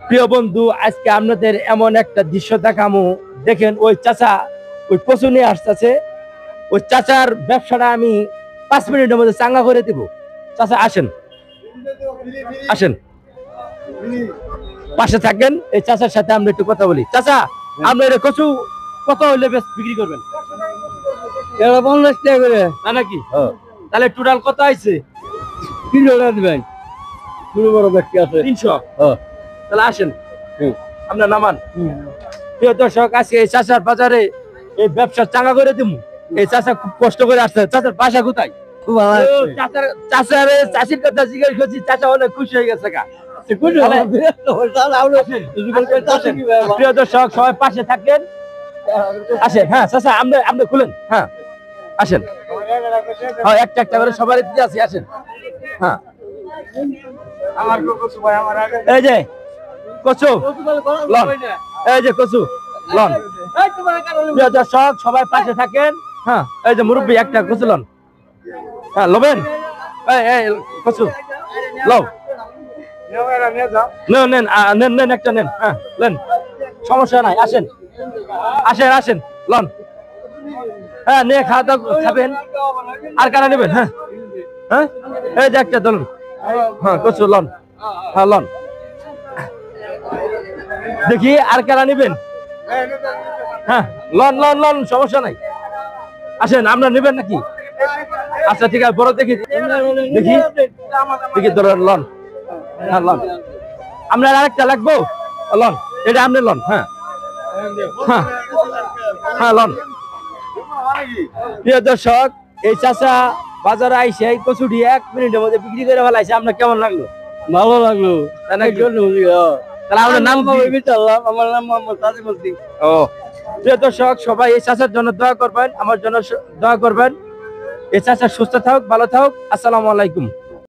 প্রিয় বন্ধু, আজকে আপনাদের এমন একটা দৃশ্য দেখামু। দেখেন ওই চাচা ওই কচু নিয়ে আসতেছে। ওই চাচার ব্যবসাটা আমি 5 মিনিটের মধ্যে চাঙ্গা করে দিব। চাচা আসেন, আসেন, পাশে থাকেন। এই চাচার সাথে আমরা একটু কথা বলি। চাচা, আপনার কচু কত হইলে বিক্রি করবেন? 50 টাকা করে। না নাকি? তাহলে টোটাল কত আইছে? 300 টাকা দিবেন। পুরো বড় ব্যক্তি আছে 300। তাহলে আসেন, হুম। আপনার নামান। প্রিয় দর্শক, আজকে এই চাচার বাজারে এই ব্যবসা চাঙ্গা করে দিব। এই চাচা খুব কষ্ট করে আসছে। চাচার বাসা কোথায়? খুব ভালো লাগছে। চাষির কথা জিজ্ঞেস করছি, চাচা অনেক খুশি হয়ে গেছে। প্রিয় দর্শক, সবাই পাশে থাকেন। আসেন, হ্যাঁ চাচা, আপনি খুলেন। হ্যাঁ আসেন, হ্যাঁ একটা একটা করে সবাই দিতে আসি। আসেন, হ্যাঁ এই যে কচু লন, এই যে কচু লন। প্রিয় দর্শক, সবাই পাশে থাকেন। হ্যাঁ এই যে মুরব্বী, একটা কচু লন। হ্যাঁ লবেন, এই কচু লও। নেন একটা নেন। হ্যাঁ নেন, সমস্যা নাই। আসেন, আসেন, আসেন, লন। হ্যাঁ নিয়ে খাওয়া দাওয়া খাবেন। আর কারা নেবেন? হ্যাঁ হ্যাঁ এই যে একটা ধরুন। হ্যাঁ কচু লন, হ্যাঁ লন। দেখি আর কারা নেবেন? হ্যাঁ লন লন লন, সমস্যা নাই। আসেন, আপনারা নেবেন নাকি? আচ্ছা ঠিক আছে, বড় দেখি দেখি দেখি ধরেন লন। হ্যাঁ লন। আপনার আরেকটা লাগবো? লন, এটা আপনি লন। হ্যাঁ হ্যাঁ হ্যাঁ লন। প্রিয় দর্শক, এই চাচা বাজারে আইসে এই কচুটি 1 মিনিটের মধ্যে বিক্রি করে ফেলাইছে। আপনার কেমন লাগলো? ভালো লাগলো। তাই নাকি? তাহলে আপনার নাম কি? আমার নাম মোহাম্মদ সাজিম উদ্দিন। ও, প্রিয় দর্শক, সবাই এই চাচার জন্য দোয়া করবেন, আমার জন্য দোয়া করবেন। এই চাচা সুস্থ থাকুক, ভালো থাকুক। আসসালামু আলাইকুম।